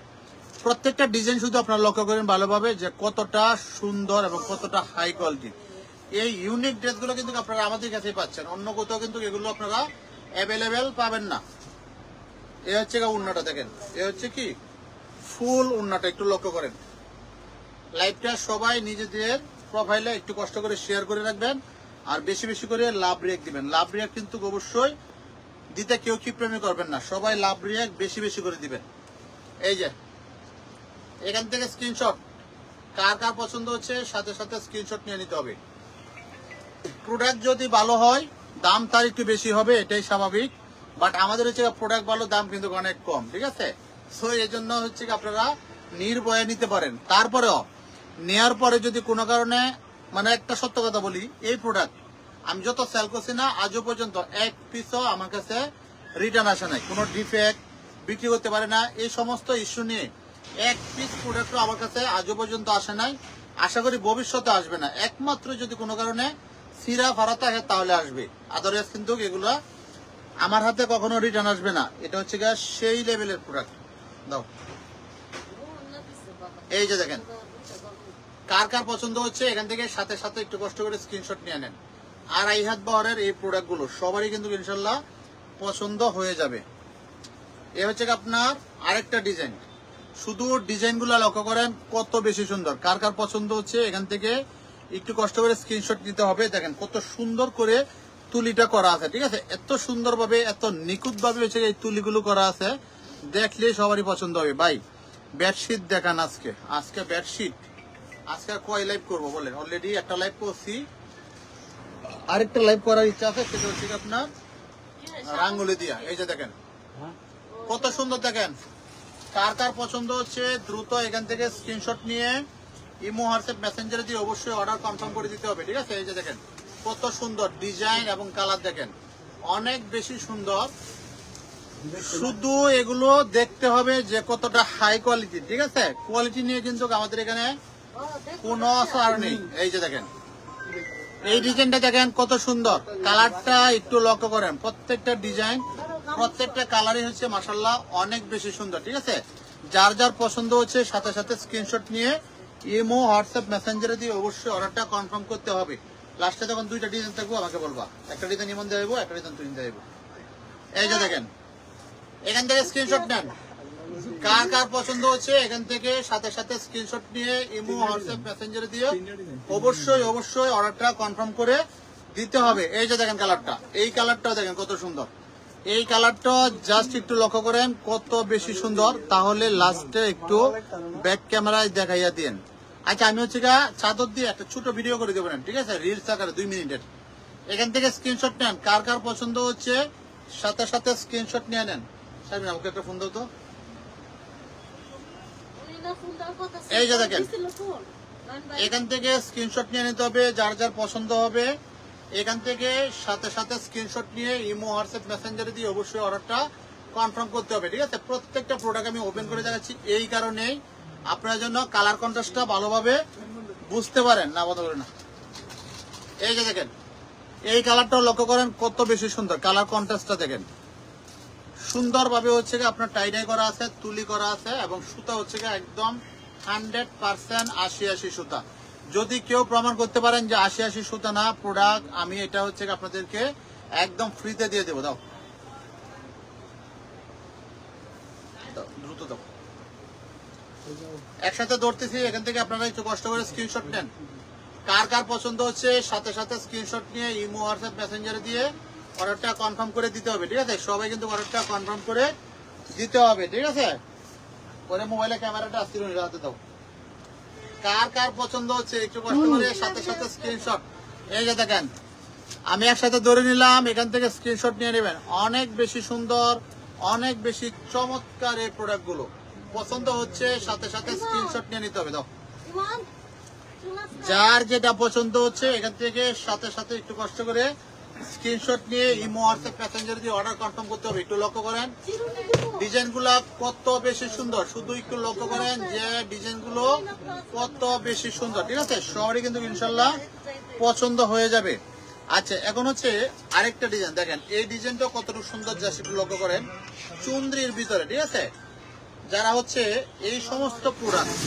প্রত্যেকটা ডিজাইন শুধু আপনারা লক্ষ্য করেন ভালোভাবে যে কতটা সুন্দর এবং কতটা হাই কোয়ালিটি। এই ইউনিক ড্রেসগুলো কিন্তু আপনারা আমাদের কাছেই পাচ্ছেন, অন্য কোথাও কিন্তু এগুলো আপনারা অ্যাভেলেবেল পাবেন না। এ হচ্ছে ওড়নাটা দেখেন, এ হচ্ছে কি ফুল ওড়নাটা, একটু লক্ষ্য করেন। লাইভটা সবাই নিজেদের প্রোফাইলে একটু কষ্ট করে শেয়ার করে রাখবেন, আর বেশি বেশি করে লাভ রিয়াক্ট দিবেন। লাভ রিয়াক্ট কিন্তু অবশ্যই দিতে কেউ কি প্রেমী করবেন না, সবাই লাভ রিয়াক্ট বেশি বেশি করে দিবেন। এই যে এখান থেকে স্ক্রিনশট কার কার পছন্দ হচ্ছে সাথে সাথে স্ক্রিনশট নিয়ে নিতে হবে। প্রোডাক্ট যদি ভালো হয় দাম তার একটু বেশি হবে, এটাই স্বাভাবিক। বাট আমাদের হচ্ছে প্রোডাক্ট ভালো, দাম কিন্তু অনেক কম, ঠিক আছে? সো এই জন্য হচ্ছে আপনারা নির্ভয়ে নিতে পারেন। তারপরেও নেয়ার পরে যদি কোনো কারণে মানে একটা সত্য কথা বলি, এই প্রোডাক্ট আমি যত সেল করছি না আজও পর্যন্ত এক পিসও আমার কাছে রিটার্ন আসে নাই, কোনো ডিফেক্ট বিক্রি করতে পারে না, এই সমস্ত ইস্যু নিয়ে এক পিস প্রোডাক্টও আমার কাছে আজও পর্যন্ত আসে নাই, আশা করি ভবিষ্যতে আসবে না। একমাত্র যদি কোনো কারণে সিরা ফারা থাকে তাহলে আসবে, আদারওয়াইজ কিন্তু এগুলো আমার হাতে কখনো রিটার্ন আসবে না। এটা হচ্ছে গিয়ে সেই লেভেলের প্রোডাক্ট। দাও, এই যে দেখেন কার কার পছন্দ হচ্ছে এখান থেকে সাথে সাথে একটু কষ্ট করে স্ক্রিনশট নিয়ে নেন। আড়াই হাত বহরের এই প্রোডাক্টগুলো সবারই কিন্তু ইনশাল্লাহ পছন্দ হয়ে যাবে। এ হচ্ছে আপনার আরেকটা ডিজাইন, শুধু ডিজাইনগুলো লক্ষ্য করেন কত বেশি সুন্দর। কার কার পছন্দ হচ্ছে এখান থেকে একটু কষ্ট করে স্ক্রিনশট নিতে হবে। দেখেন কত সুন্দর করে তুলিটা করা আছে, ঠিক আছে, এত সুন্দরভাবে এত নিখুঁত ভাবে হচ্ছে এই তুলিগুলো করা আছে, দেখলে সবারই পছন্দ হবে। ভাই বেডশিট দেখান আজকে, আজকে বেডশিট, আজকে কয় লাইভ করবো বলেন? অলরেডি একটা লাইভ করছি, আরেকটা লাইভ করার ইচ্ছা আছে, সেটা হচ্ছে আপনার রাঙ্গুলি দিয়া। এই যে দেখেন কত সুন্দর, দেখেন কার কার পছন্দ হচ্ছে দ্রুত এখান থেকে স্ক্রিনশট নিয়ে ইমো হোয়াটসঅ্যাপ মেসেঞ্জারে দিয়ে অবশ্যই অর্ডার কনফার্ম করে দিতে হবে, ঠিক আছে। এই যে দেখেন কত সুন্দর ডিজাইন এবং কালার, দেখেন অনেক বেশি সুন্দর। শুধু এগুলো দেখতে হবে যে কতটা হাই কোয়ালিটি, ঠিক আছে, কোয়ালিটি নিয়ে কিন্তু আমাদের এখানে কোনো ছাড় নেই। এই যে দেখেন এই ডিজাইনটা দেখেন কত সুন্দর, কালারটা একটু লক্ষ্য করেন, প্রত্যেকটা ডিজাইন প্রত্যেকটা কালারই হচ্ছে মাশাআল্লাহ অনেক বেশি সুন্দর, ঠিক আছে। যার যার পছন্দ হচ্ছে সাথে সাথে স্ক্রিনশট নিয়ে ইমো হোয়াটসঅ্যাপ মেসেঞ্জারে দিয়ে অবশ্যই অর্ডারটা কনফার্ম করতে হবে। লাস্টে যখন দুইটা ডিজাইন থাকবো আমাকে বলবা, একটা ডিজাইন ইমন দিয়ে দেবো, একটা ডিজাইন তুই দিয়ে দেবো। এই যে দেখেন এখান থেকে স্ক্রিনশট নেন, কার কার পছন্দ হচ্ছে এখান থেকে সাথে সাথে স্ক্রিনশট নিয়ে ইমো হোয়াটসঅ্যাপ মেসেঞ্জারে দিয়ে অবশ্যই অবশ্যই অর্ডারটা কনফার্ম করে দিতে হবে। এই যে দেখেন কালারটা, এই কালারটাও দেখেন কত সুন্দর, এই কালারটা জাস্ট একটু লক্ষ্য করেন কত বেশি সুন্দর। তাহলে লাস্টে একটু ব্যাক ক্যামেরায় দেখাইয়া দিন। আচ্ছা আমি হচ্ছে চাদর দিয়ে একটা ছোট ভিডিও করে দেবেন, ঠিক আছে, রিলস আকারে 2 মিনিটের। এখান থেকে স্ক্রিনশট নেন, কার কার পছন্দ হচ্ছে সাথে সাথে স্ক্রিনশট নিয়ে নেন। সামনে আমাকে একটা ফোন দাও তো। এই যে দেখেন এখান থেকে স্ক্রিনশট নিয়ে নিতে হবে, যার যার পছন্দ হবে এখান থেকে সাথে সাথে স্ক্রিনশট নিয়ে ইমো হোয়াটসঅ্যাপ মেসেঞ্জারে দিয়ে অবশ্যই অর্ডারটা কনফার্ম করতে হবে, ঠিক আছে। প্রত্যেকটা প্রোডাক্ট আমি ওপেন করে দেখাচ্ছি এই কারণেই আপনার জন্য কালার কন্ট্রাস্টটা ভালোভাবে বুঝতে পারেন। না বন্ধ করে না, এই যে দেখেন এই কালারটাও লক্ষ্য করেন কত বেশি সুন্দর, কালার কন্ট্রাস্টটা দেখেন সুন্দরভাবে হচ্ছে আপনার টাইডাই করা আছে, তুলি করা আছে এবং সুতা হচ্ছে একদম 100% 80 সুতা। যদি কেউ প্রমাণ করতে পারেন যে 80 সুতা না প্রোডাক্ট, আমি এটা হচ্ছে আপনাদেরকে একদম ফ্রিতে দিয়ে দেবো। দাও দ্রুত দাও, একসাথে ধরতেছি। এখান থেকে আপনারা একটু কষ্ট করে স্ক্রিনশট নেন, কার কার পছন্দ হচ্ছে সাথে সাথে স্ক্রিনশট নিয়ে ইমো হোয়াটসঅ্যাপ মেসেঞ্জারে দিয়ে অর্ডারটা কনফার্ম করে দিতে হবে, ঠিক আছে। সবাই কিন্তু অর্ডারটা কনফার্ম করে দিতে হবে, ঠিক আছে। পরে মোবাইলে ক্যামেরাটা আসছিল হাতে দাও, কার কার পছন্দ হচ্ছে একটু কষ্ট করে সাথে সাথে স্ক্রিনশট। এই যে দেখেন আমি একসাথে ধরে নিলাম, এখান থেকে স্ক্রিনশট নিয়ে নেবেন। অনেক বেশি সুন্দর, অনেক বেশি চমৎকার এই প্রোডাক্টগুলো পছন্দ হচ্ছে সাথে সাথে স্ক্রিনশট নিয়ে নিতে হবে। দাও যার যেটা পছন্দ হচ্ছে এখান থেকে সাথে সাথে একটু কষ্ট করে স্ক্রিনশট নিয়ে ইমো হোয়াটসঅ্যাপ মেসেঞ্জার দিয়ে অর্ডার কনফার্ম করতে হবে। একটু লক্ষ্য করেন ডিজাইনগুলো কত বেশি সুন্দর, শুধু একটু লক্ষ্য করেন যে ডিজাইনগুলো কত বেশি সুন্দর, ঠিক আছে। সবারই কিন্তু ইনশাল্লাহ পছন্দ হয়ে যাবে। আচ্ছা এখন হচ্ছে আরেকটা ডিজাইন দেখেন, এই ডিজাইনটা কতটুকু সুন্দর জাস্ট একটু লক্ষ্য করেন, চুন্দ্রির ভিতরে, ঠিক আছে। যারা হচ্ছে এই সমস্ত প্রোডাক্ট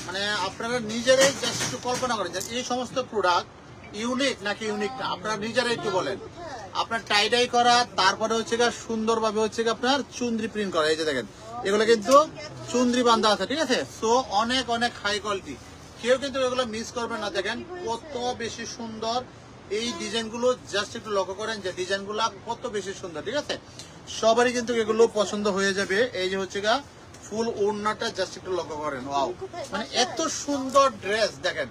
মানে আপনারা নিজেরাই জাস্ট একটু কল্পনা করেন যে এই সমস্ত প্রোডাক্ট ইউনিক নাকি ইউনিক না, আপনারা নিজেরাই একটু বলেন। আপনার টাইডাই করা, তারপরে হচ্ছে সুন্দরভাবে হচ্ছে আপনার চুন্দ্রি প্রিন্ট করা। এই যে দেখেন এগুলো কিন্তু চুন্দ্রি বান্ধা আছে, ঠিক আছে। সো অনেক অনেক হাই কোয়ালিটি, কেউ কিন্তু এগুলো মিস করবেন না। দেখেন কত বেশি সুন্দর এই ডিজাইনগুলো, জাস্ট একটু লক্ষ্য করেন যে ডিজাইনগুলো কত বেশি সুন্দর, ঠিক আছে। সবারই কিন্তু এগুলো পছন্দ হয়ে যাবে। এই যে হচ্ছে ফুল ওড়নাটা জাস্ট একটু লক্ষ্য করেন, ওয়াও, মানে এত সুন্দর ড্রেস। দেখেন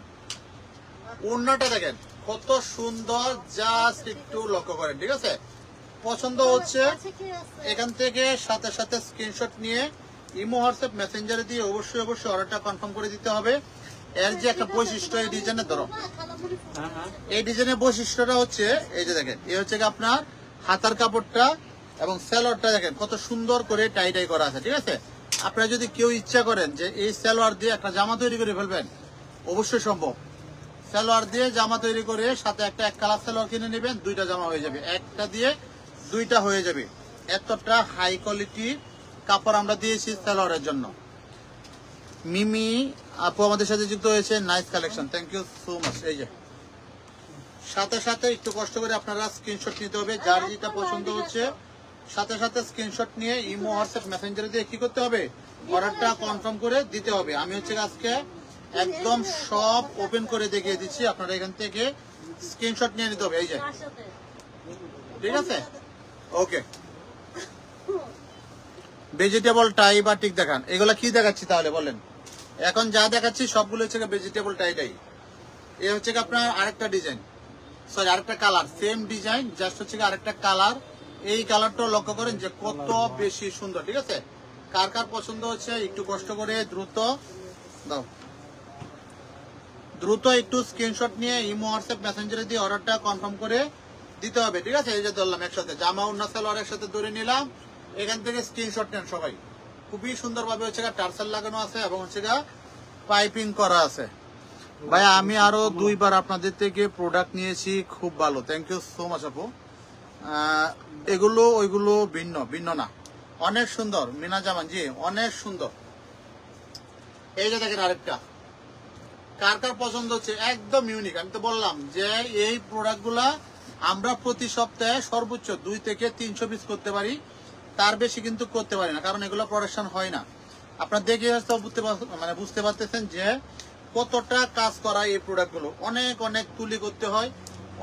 ওড়নাটা দেখেন কত সুন্দর, জাস্ট একটু লক্ষ্য করেন, ঠিক আছে। পছন্দ হচ্ছে এখান থেকে সাথে সাথে স্ক্রিনশট নিয়ে ইমো হোয়াটসঅ্যাপ মেসেঞ্জারে দিয়ে অবশ্যই অবশ্যই অর্ডারটা কনফার্ম করে দিতে হবে। এর যে একটা বৈশিষ্ট্য এই ডিজাইনের, ধরো এই ডিজাইনের বৈশিষ্ট্যটা হচ্ছে এই যে দেখেন এই হচ্ছে আপনার হাতার কাপড়টা এবং সালোয়ারটা দেখেন কত সুন্দর করে টাই করা আছে, ঠিক আছে। আপনারা যদি কেউ ইচ্ছা করেন যে এই সালোয়ার দিয়ে একটা জামা তৈরি করে ফেলবেন, অবশ্যই সম্ভব। সালোয়ার দিয়ে জামা তৈরি করে সাথে একটা এক কালার সালোয়ার কিনে নেবেন, দুইটা জামা হয়ে যাবে, একটা দিয়ে দুইটা হয়ে যাবে। এতটা হাই কোয়ালিটি কাপড় আমরা দিয়েছি সালোয়ারের জন্য। মিমি আপু আমাদের সাথে যুক্ত হয়েছে, nice collection, thank you so much. এই যে সাথে সাথে একটু কষ্ট করে আপনারা স্ক্রিনশট নিতে হবে, যার যেটা পছন্দ হচ্ছে সাথে সাথে স্ক্রিনশট নিয়ে ইমো হোয়াটসঅ্যাপ মেসেঞ্জারে দিয়ে কি করতে হবে, অর্ডারটা কনফার্ম করে দিতে হবে। আমি হচ্ছে আজকে একদম সব ওপেন করে দেখিয়ে দিচ্ছি, আপনারা এখান থেকে স্ক্রিনশট নিয়ে নিতে হবে। এই যে ঠিক আছে, ওকে। ভেজিটেবল টাই বা টিক দেখান, এগুলা কি দেখাচ্ছি তাহলে বলেন? এখন যা দেখাচ্ছি সবগুলো হচ্ছে ভেজিটেবল টাইটাই। এ হচ্ছে আপনার আরেকটা ডিজাইন, সরি আরেকটা কালার, সেম ডিজাইন জাস্ট হচ্ছে আরেকটা কালার। এই কালারটাও লক্ষ্য করেন যে কত বেশি সুন্দর, ঠিক আছে? কার কার পছন্দ হচ্ছে একটু কষ্ট করে দ্রুত দাও, দ্রুত একটু স্ক্রিনশট নিয়ে ইমো হোয়াটসঅ্যাপ মেসেঞ্জারে দিয়ে অর্ডারটা কনফার্ম করে দিতে হবে, ঠিক আছে? এই যে ধরলাম একসাথে জামা উন্না সালোয়ার একসাথে ধরে নিলাম, এখান থেকে স্ক্রিনশট নেন সবাই। খুবই সুন্দরভাবে হচ্ছে টার্সেল লাগানো আছে এবং হচ্ছে পাইপিং করা আছে। ভাই আমি আরো 2 বার আপনাদের থেকে প্রোডাক্ট নিয়েছি, খুব ভালো, থ্যাংক ইউ সো মাচ আপু। এগুলো ওইগুলো ভিন্ন ভিন্ন না, অনেক সুন্দর মিনা জামান জি, অনেক সুন্দর। এই যে দেখেন আরেকটা, কার কার পছন্দ হচ্ছে, একদম ইউনিক। আমি তো বললাম যে এই প্রোডাক্টগুলা আমরা প্রতি সপ্তাহে সর্বোচ্চ 2 থেকে 300 পিস করতে পারি, তার বেশি কিন্তু করতে পারি না, কারণ এগুলো প্রোডাকশন হয় না। আপনার দেখে হয়তো বুঝতে পারতেছেন যে কতটা কাজ করা এই প্রোডাক্টগুলো, অনেক অনেক তুলি করতে হয়,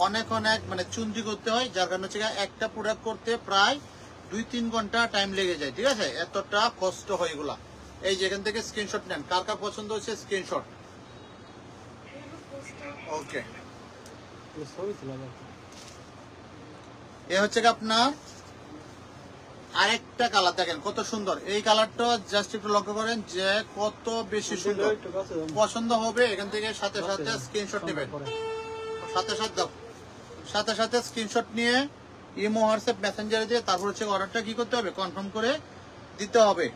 অনেক অনেক চুন্ডি করতে হয়, যার কারণে হচ্ছে একটা প্রোডাক্ট করতে প্রায় 2-3 ঘন্টা টাইম লেগে যায়, ঠিক আছে? এতটা কষ্ট হয় এগুলা। এই যে এখান থেকে স্ক্রিনশট নেন, কার কার পছন্দ হচ্ছে স্ক্রিনশট। ওকে, এ হচ্ছে আপনার আরেকটা কালার, দেখেন কত সুন্দর এই কালারটা, জাস্ট একটু লক্ষ্য করেন যে কত বেশি সুন্দর। পছন্দ হবে এখান থেকে সাথে সাথে স্ক্রিনশট নেবেন, সাথে সাথে স্ক্রিনশট নিয়ে ইমো হোয়াটসঅ্যাপ মেসেঞ্জারে দিয়ে তারপর হচ্ছে অর্ডারটা কি করতে হবে, কনফার্ম করে দিতে হবে।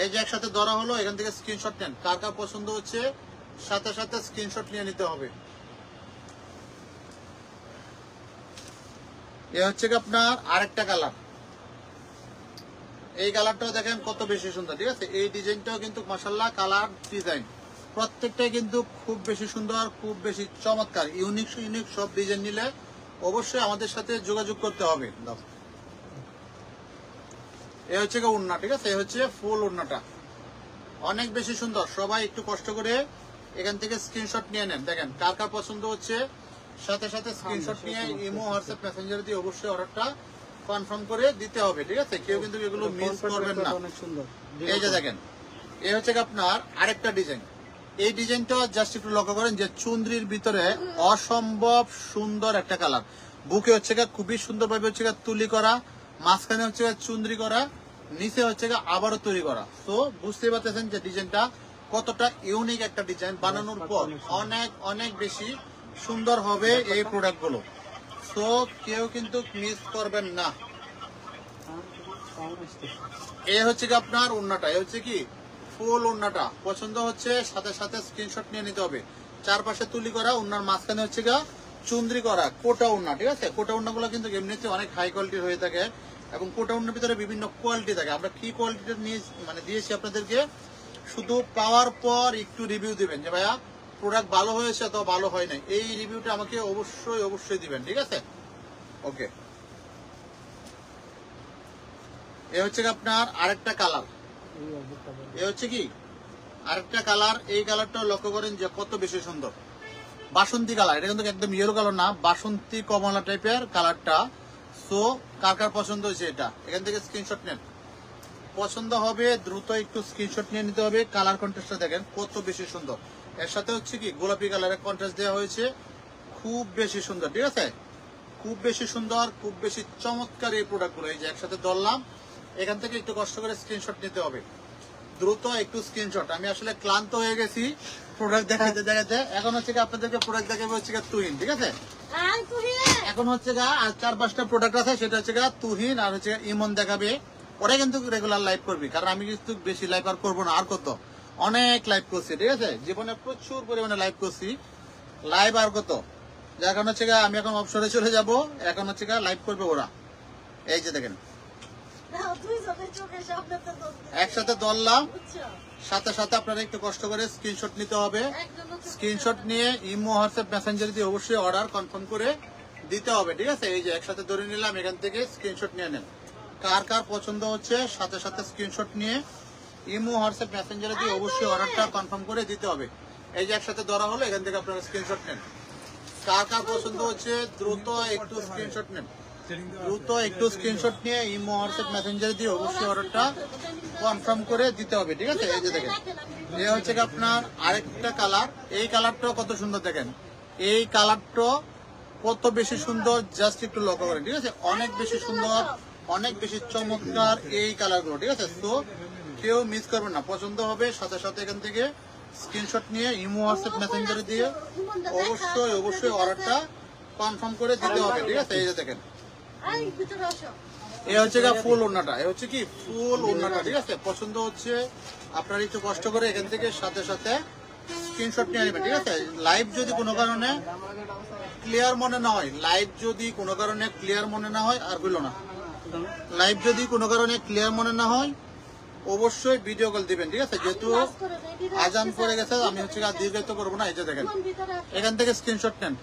এই যে একসাথে ধরা হলো, এখান থেকে স্ক্রিনশট নেন, কার কার পছন্দ হচ্ছে সাথে সাথে স্ক্রিনশট নিয়ে নিতে হবে। এ হচ্ছে আপনার আরেকটা কালার, এই কালারটাও দেখেন কত বেশি সুন্দর, ঠিক আছে? এই ডিজাইনটাও কিন্তু মাশাআল্লাহ, কালার ডিজাইন প্রত্যেকটাই কিন্তু খুব বেশি সুন্দর, খুব বেশি চমৎকার, ইউনিক ইউনিক সব ডিজাইন নিলে অবশ্যই আমাদের সাথে যোগাযোগ করতে হবে। এ হচ্ছে ওড়না, ঠিক আছে? এ হচ্ছে ফুল ওড়নাটা, অনেক বেশি সুন্দর। সবাই একটু কষ্ট করে এখান থেকে স্ক্রিনশট নিয়ে নেন, দেখেন কার কার পছন্দ হচ্ছে সাথে সাথে স্ক্রিনশট নিয়ে ইমো হোয়াটসঅ্যাপ মেসেঞ্জার দিয়ে অবশ্যই অর্ডারটা কনফার্ম করে দিতে হবে, ঠিক আছে? কেউ কিন্তু এগুলো মিস করবেন না। এই যে দেখেন, এই হচ্ছে আপনার আরেকটা ডিজাইন, এই ডিজাইনটা জাস্ট একটু লক্ষ্য করেন যে চুন্দ্রির ভিতরে অসম্ভব সুন্দর একটা কালার, বুকে হচ্ছে খুবই সুন্দর ভাবে হচ্ছে তুলি করা, মাঝখানে হচ্ছে চুন্দ্রি করা, নিচে হচ্ছে আবারও তৈরি করা। তো বুঝতে পারতেছেন যে ডিজাইনটা কতটা ইউনিক একটা ডিজাইন, বানানোর পর অনেক অনেক বেশি সুন্দর হবে এই প্রোডাক্ট গুলো। তো কেউ কিন্তু মিস করবেন না। এ হচ্ছে আপনার ওড়নাটা, এ হচ্ছে কি ফুল ওড়নাটা, পছন্দ হচ্ছে সাথে সাথে স্ক্রিনশট নিয়ে নিতে হবে। চারপাশে তুলি করা, ওড়নার মাঝখানে হচ্ছে চুন্দ্রি করা, কোটা ওড়না, ঠিক আছে? কোটা ওড়নাগুলো কিন্তু এমনিতে অনেক হাই কোয়ালিটির হয়ে থাকে এবং কোটা ওড়নার ভিতরে বিভিন্ন কোয়ালিটি থাকে। আমরা কি কোয়ালিটিটা নিয়ে দিয়েছি আপনাদেরকে, শুধু পাওয়ার পর একটু রিভিউ দিবেন যে ভাইয়া প্রোডাক্ট ভালো হয়েছে অথবা ভালো হয় নাই, এই রিভিউটা আমাকে অবশ্যই অবশ্যই দিবেন, ঠিক আছে? ওকে, এ হচ্ছে আপনার আরেকটা কালার, এ হচ্ছে কি আরেকটা কালার। এই কালারটা লক্ষ্য করেন যে কত বেশি সুন্দর, বাসন্তী কালার, এটা কিন্তু একদম ইয়েলো কালার না, বাসন্তী কমলা টাইপের কালারটা। সো কার কার পছন্দ হয়েছে এটা, এখান থেকে স্ক্রিনশট নেন, পছন্দ হবে দ্রুত একটু স্ক্রিনশট নিয়ে নিতে হবে। কালার কন্ট্রাস্টটা দেখেন কত বেশি সুন্দর, এর সাথে হচ্ছে কি গোলাপি কালারের কন্ট্রাস্ট দেওয়া হয়েছে, খুব বেশি সুন্দর, ঠিক আছে? খুব বেশি সুন্দর, খুব বেশি চমৎকার এই প্রোডাক্টগুলো। এই যে একসাথে ধরলাম, এখান থেকে একটু কষ্ট করে স্ক্রিনশট নিতে হবে, দ্রুত একটু স্ক্রিনশট। আমি আসলে ক্লান্ত হয়ে গেছি প্রোডাক্ট দেখাতে দেখাতে, এখন হচ্ছে আপনাদেরকে প্রোডাক্ট দেখাবো হচ্ছে তুহিন, ঠিক আছে? এখন হচ্ছে আর 4-5টা প্রোডাক্ট আছে, সেটা হচ্ছে তুহিন আর হচ্ছে ইমন দেখাবে। ওরা কিন্তু রেগুলার লাইভ করবি, কারণ আমি কিন্তু বেশি লাইভ আর করবো না, আর কত অনেক লাইভ করছি, ঠিক আছে? জীবনে প্রচুর পরিমাণে লাইভ করছি, লাইভ আর কত, যার কারণ হচ্ছে আমি এখন অবসরে চলে যাব, এখন হচ্ছে লাইভ করবে ওরা। এই যে দেখেন একসাথে ধরলাম, সাথে সাথে আপনারা একটু কষ্ট করে স্ক্রিনশট নিতে হবে। স্ক্রিনশট নিয়ে ইমো হোয়াটসঅ্যাপ মেসেঞ্জার দিয়ে অবশ্যই অর্ডার কনফার্ম করে দিতে হবে, ঠিক আছে? এই যে একসাথে ধরে নিলাম, এখান থেকে স্ক্রিনশট নিয়ে নেন। কার কার পছন্দ হচ্ছে সাথে সাথে স্ক্রিনশট নিয়ে ইমো হোয়াটসঅ্যাপ মেসেঞ্জারে দিয়ে অবশ্যই অর্ডারটা কনফার্ম করে দিতে হবে। এই যে একসাথে ধরা হলো, এখান থেকে আপনারা স্ক্রিনশট নেন। কার কার পছন্দ হচ্ছে দ্রুত একটু স্ক্রিনশট নেন, দ্রুত একটু স্ক্রিনশট নিয়ে ইমো হোয়াটসঅ্যাপ মেসেঞ্জারে দিয়ে অবশ্যই অর্ডারটা কনফার্ম করে দিতে হবে, ঠিক আছে? এই যে দেখেন, এই হচ্ছে আপনার আরেকটা কালার। এই কালারটাও কত সুন্দর দেখেন, এই কালারটা কত বেশি সুন্দর, জাস্ট একটু লক্ষ্য করেন, ঠিক আছে? অনেক বেশি সুন্দর, অনেক বেশি চমৎকার এই কালারগুলো, ঠিক আছে? তো কেউ মিস করবেন না, পছন্দ হবে সাথে সাথে এখান থেকে স্ক্রিনশট নিয়ে ইমো হোয়াটসঅ্যাপ মেসেঞ্জারে দিয়ে অবশ্যই অবশ্যই অর্ডারটা কনফার্ম করে দিতে হবে, ঠিক আছে? এই যে দেখেন, এই হচ্ছে ফুল ওড়নাটা, এই হচ্ছে কি ফুল ওড়নাটা, ঠিক আছে? পছন্দ হচ্ছে আপনারা একটু কষ্ট করে এখান থেকে সাথে সাথে স্ক্রিনশট নিয়ে নেবেন, ঠিক আছে? লাইভ যদি কোনো কারণে ক্লিয়ার মনে না হয়, লাইভ যদি কোনো কারণে ক্লিয়ার মনে না হয়, আর বললো না, লাইভ যদি কোনো কারণে ক্লিয়ার মনে না হয় অবশ্যই ভিডিও কল দিবেন, ঠিক আছে? যেহেতু আজান পড়ে গেছে, আমি হচ্ছে আর দীর্ঘায়িত করবো না। এই যে দেখেন, এখান থেকে স্ক্রিনশট নেন।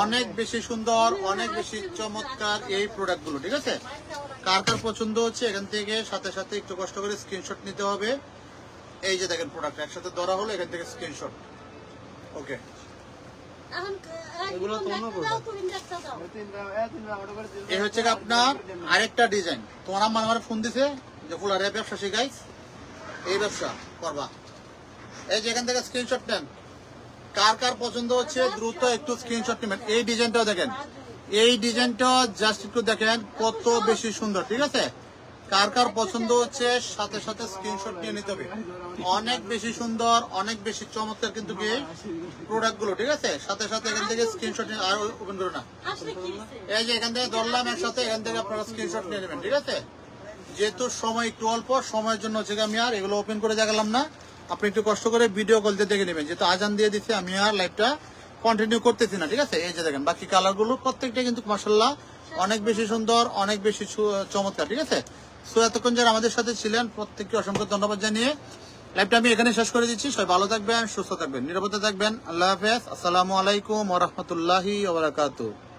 অনেক বেশি সুন্দর, অনেক বেশি চমৎকার এই প্রোডাক্ট গুলো, ঠিক আছে? কার কার পছন্দ হচ্ছে এখান থেকে সাথে সাথে একটু কষ্ট করে স্ক্রিনশট নিতে হবে। এই যে দেখেন, প্রোডাক্ট একসাথে ধরা হলো, এখান থেকে স্ক্রিনশট। ওকে, এই হচ্ছে আপনার আরেকটা ডিজাইন। তোমার আম্মা আমার ফোন দিছে যে ফুলার ব্যবসা শিখাইস, এই ব্যবসা করবা। এই যে এখান থেকে স্ক্রিনশট নেন। কার কার পছন্দ হচ্ছে দ্রুত একটু স্ক্রিনশট নেবেন। এই ডিজাইনটাও দেখেন, এই ডিজাইনটা জাস্ট একটু দেখেন কত বেশি সুন্দর, ঠিক আছে? কার কার পছন্দ হচ্ছে সাথে সাথে স্ক্রিনশট নিয়ে নিতে হবে। অনেক বেশি সুন্দর, অনেক বেশি চমৎকার কিন্তু এই প্রোডাক্ট গুলো, ঠিক আছে? সাথে সাথে এখান থেকে স্ক্রিনশট নিয়ে, আর ওপেন করো না, এই যে এখান থেকে ধরলাম একসাথে, এখান থেকে আপনারা স্ক্রিনশট নিয়ে নেবেন, ঠিক আছে? যেহেতু সময় একটু অল্প, সময়ের জন্য হচ্ছে আমি আর এগুলো ওপেন করে দেখালাম না। আপনি একটু কষ্ট করে ভিডিও কল দিয়ে দেখে নেবেন, যেহেতু আজান দিয়ে দিচ্ছে আমি আর লাইভটা কন্টিনিউ করতেছি না, ঠিক আছে? এই যে দেখেন, বাকি কালার গুলো প্রত্যেকটা কিন্তু মাশাআল্লাহ অনেক বেশি সুন্দর, অনেক বেশি চমৎকার, ঠিক আছে? সো এতক্ষণ যারা আমাদের সাথে ছিলেন প্রত্যেককে অসংখ্য ধন্যবাদ জানিয়ে লাইভটা আমি এখানে শেষ করে দিচ্ছি। সবাই ভালো থাকবেন, সুস্থ থাকবেন, নিরাপদে থাকবেন। আল্লাহ হাফেজ। আসসালামু আলাইকুম ওয়া রাহমাতুল্লাহি ওয়া বারাকাতুহু।